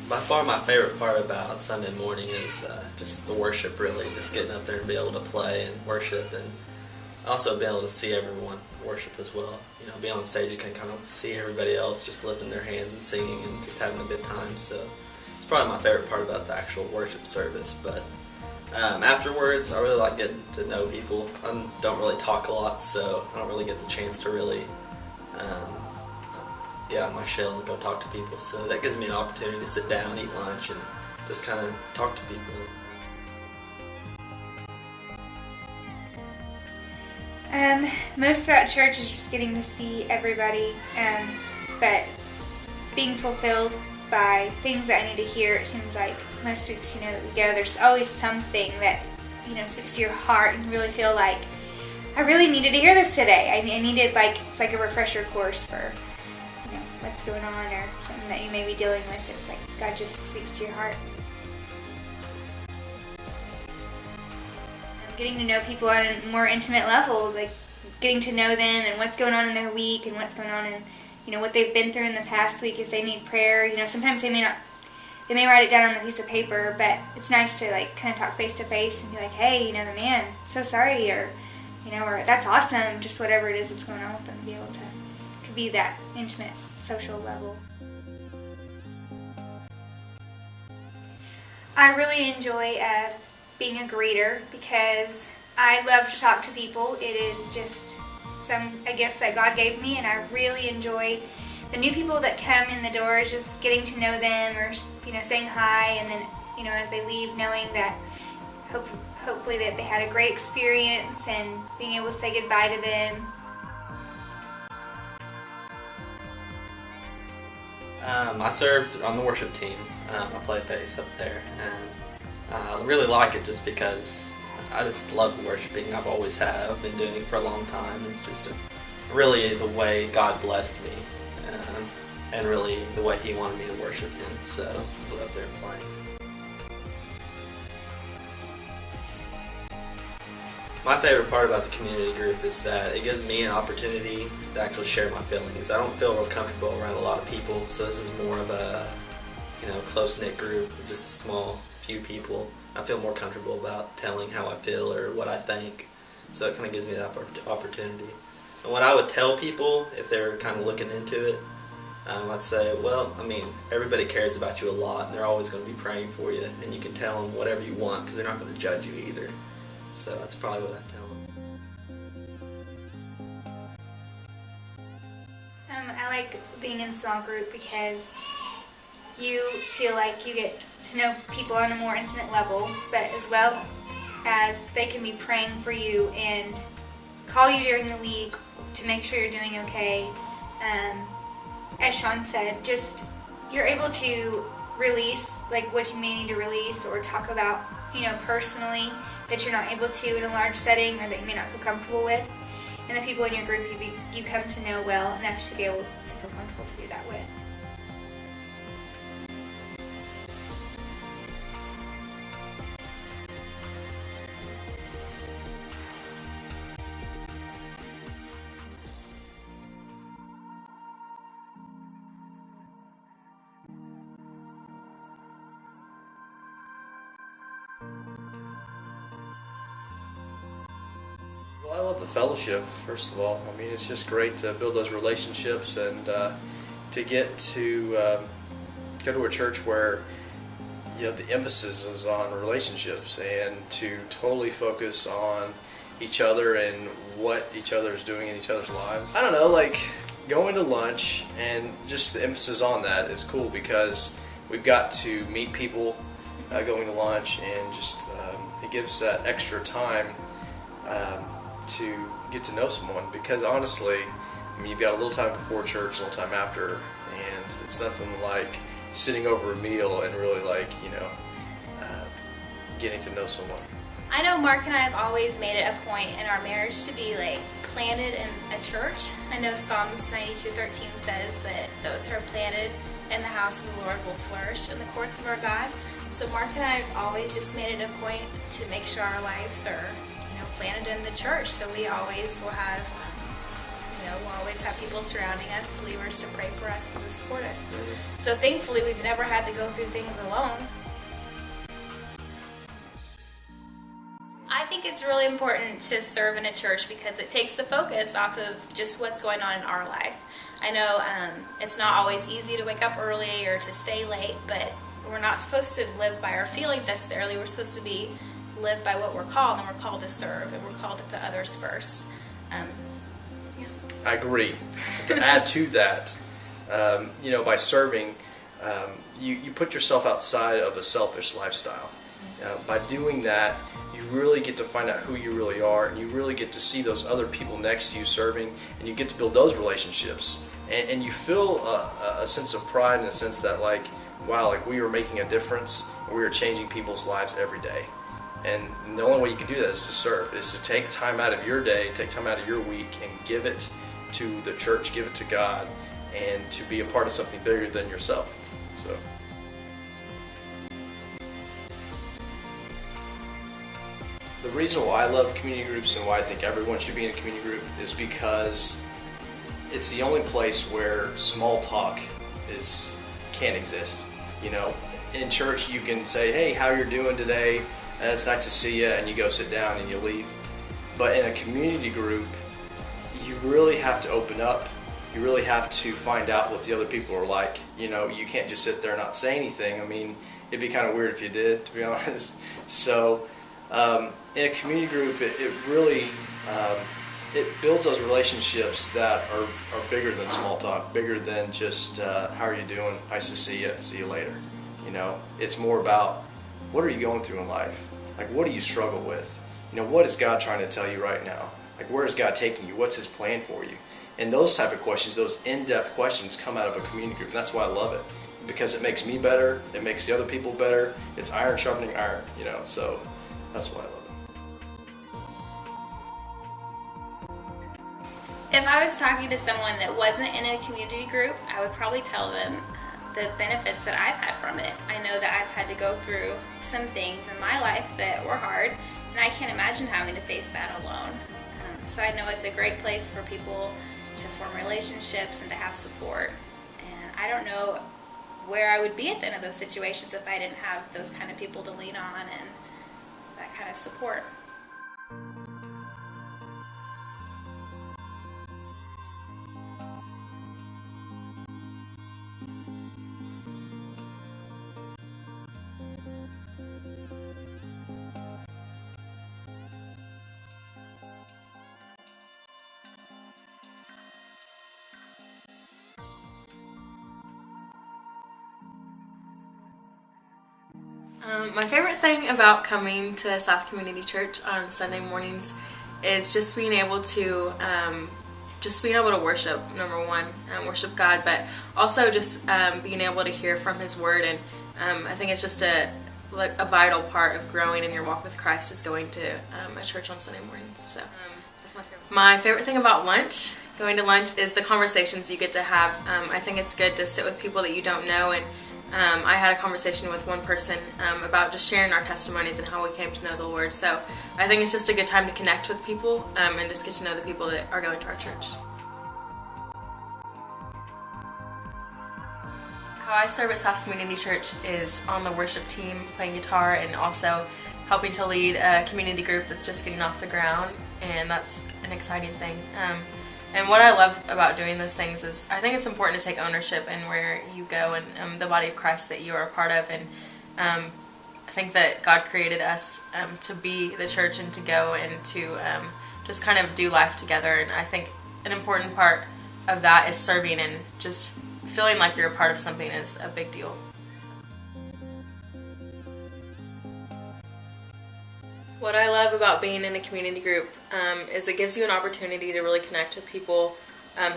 By far my favorite part about Sunday morning is just the worship, really, just getting up there and be able to play and worship, and also being able to see everyone worship as well. You know, being on stage, you can kind of see everybody else just lifting their hands and singing and just having a good time. So it's probably my favorite part about the actual worship service. But afterwards, I really like getting to know people. I don't really talk a lot, so I don't really get the chance to really get out of my shell and go talk to people. So that gives me an opportunity to sit down, eat lunch, and just kind of talk to people. Most about church is just getting to see everybody, but being fulfilled by things that I need to hear. It seems like most weeks, that we go, there's always something that, speaks to your heart, and you really feel like, I really needed to hear this today. I needed, it's like a refresher course for, what's going on, or something that you may be dealing with. It's like God just speaks to your heart. Getting to know people on a more intimate level, like getting to know them and what's going on in their week and what's going on in, what they've been through in the past week. If they need prayer, sometimes they may write it down on a piece of paper, but it's nice to kind of talk face to face and be like, hey, the man, so sorry, or, or that's awesome, just whatever it is that's going on with them, be able to be that intimate social level. I really enjoy being a greeter because I love to talk to people. It is just a gift that God gave me, and I really enjoy the new people that come in the doors, just getting to know them, or saying hi, and then as they leave, knowing that hopefully that they had a great experience, and being able to say goodbye to them. I served on the worship team. I played bass up there, and I really like it just because I just love worshiping. I've always have. I've been doing it for a long time. It's just really the way God blessed me, and really the way He wanted me to worship Him. So I was up there playing. My favorite part about the community group is that it gives me an opportunity to actually share my feelings. I don't feel real comfortable around a lot of people, so this is more of a close-knit group of just a small few people. I feel more comfortable about telling how I feel or what I think, so it kind of gives me that opportunity. And what I would tell people if they're kind of looking into it, I'd say, everybody cares about you a lot, and they're always going to be praying for you, and you can tell them whatever you want because they're not going to judge you either. So that's probably what I tell them. I like being in a small group because you feel like you get to know people on a more intimate level, but as well as they can be praying for you and call you during the week to make sure you're doing okay. As Sean said, just you're able to release what you may need to release, or talk about personally that you're not able to in a large setting, or that you may not feel comfortable with. And the people in your group you come to know well enough to be able to feel comfortable to do that with. Well, I love the fellowship, first of all. It's just great to build those relationships, and to get to go to a church where the emphasis is on relationships, and to totally focus on each other and what each other is doing in each other's lives. I don't know, going to lunch and just the emphasis on that is cool, because we've got to meet people going to lunch, and just it gives that extra time to get to know someone, because honestly, you've got a little time before church, a little time after, and it's nothing like sitting over a meal and really getting to know someone. I know Mark and I have always made it a point in our marriage to be planted in a church. I know Psalms 92:13 says that those who are planted in the house of the Lord will flourish in the courts of our God. So Mark and I have always just made it a point to make sure our lives are planted in the church, so we always will have we'll always have people surrounding us, believers, to pray for us and to support us. So thankfully, we've never had to go through things alone. I think it's really important to serve in a church because it takes the focus off of just what's going on in our life. I know it's not always easy to wake up early or to stay late, but we're not supposed to live by our feelings necessarily. We're supposed to live by what we're called, and we're called to serve, and we're called to put others first. I agree. To add to that, by serving, you put yourself outside of a selfish lifestyle. By doing that, you really get to find out who you really are, and you really get to see those other people next to you serving, and you get to build those relationships. And you feel a sense of pride in a sense that, wow, we are making a difference, and we are changing people's lives every day. And the only way you can do that is to serve, is to take time out of your day, take time out of your week, and give it to the church, give it to God, and to be a part of something bigger than yourself. So. The reason why I love community groups and why I think everyone should be in a community group is because it's the only place where small talk can't exist. In church you can say, hey, how you're doing today? It's nice to see you, and you go sit down and you leave. But in a community group, you really have to open up. You really have to find out what the other people are like. You can't just sit there and not say anything. It'd be kind of weird if you did, to be honest. So in a community group, it really it builds those relationships that are bigger than small talk, bigger than just how are you doing, nice to see you later. It's more about, what are you going through in life? What do you struggle with? What is God trying to tell you right now? Where is God taking you? What's His plan for you? And those type of questions, those in-depth questions, come out of a community group. And that's why I love it, because it makes me better. It makes the other people better. It's iron sharpening iron. So that's why I love it. If I was talking to someone that wasn't in a community group, I would probably tell them the benefits that I've had from it. I know that I've had to go through some things in my life that were hard, and I can't imagine having to face that alone. So I know it's a great place for people to form relationships and to have support. And I don't know where I would be at the end of those situations if I didn't have those kind of people to lean on and that kind of support. My favorite thing about coming to South Community Church on Sunday mornings is just being able to worship, number one, worship God, but also just being able to hear from His Word. And I think it's just a vital part of growing in your walk with Christ is going to a church on Sunday mornings. So that's my favorite. My favorite thing about going to lunch, is the conversations you get to have. I think it's good to sit with people that you don't know, and I had a conversation with one person about just sharing our testimonies and how we came to know the Lord. So I think it's just a good time to connect with people and just get to know the people that are going to our church. How I serve at South Community Church is on the worship team, playing guitar, and also helping to lead a community group that's just getting off the ground, and that's an exciting thing. And what I love about doing those things is I think it's important to take ownership in where you go and the body of Christ that you are a part of. And I think that God created us to be the church and to go and to just kind of do life together. And I think an important part of that is serving, and just feeling like you're a part of something is a big deal. What I love about being in a community group is it gives you an opportunity to really connect with people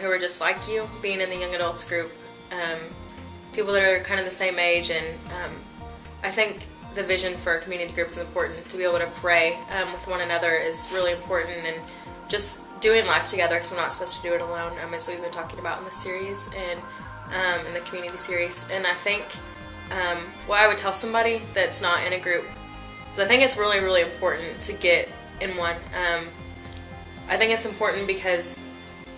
who are just like you. Being in the young adults group, people that are kind of the same age, and I think the vision for a community group is important. To be able to pray with one another is really important, and just doing life together, because we're not supposed to do it alone, as we've been talking about in this series and in the community series. And I think what I would tell somebody that's not in a group, so I think it's really, really important to get in one. I think it's important because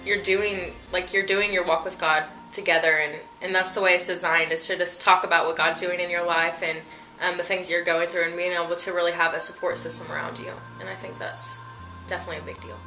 you're doing your walk with God together, and that's the way it's designed, is to just talk about what God's doing in your life and the things you're going through, and being able to really have a support system around you. And I think that's definitely a big deal.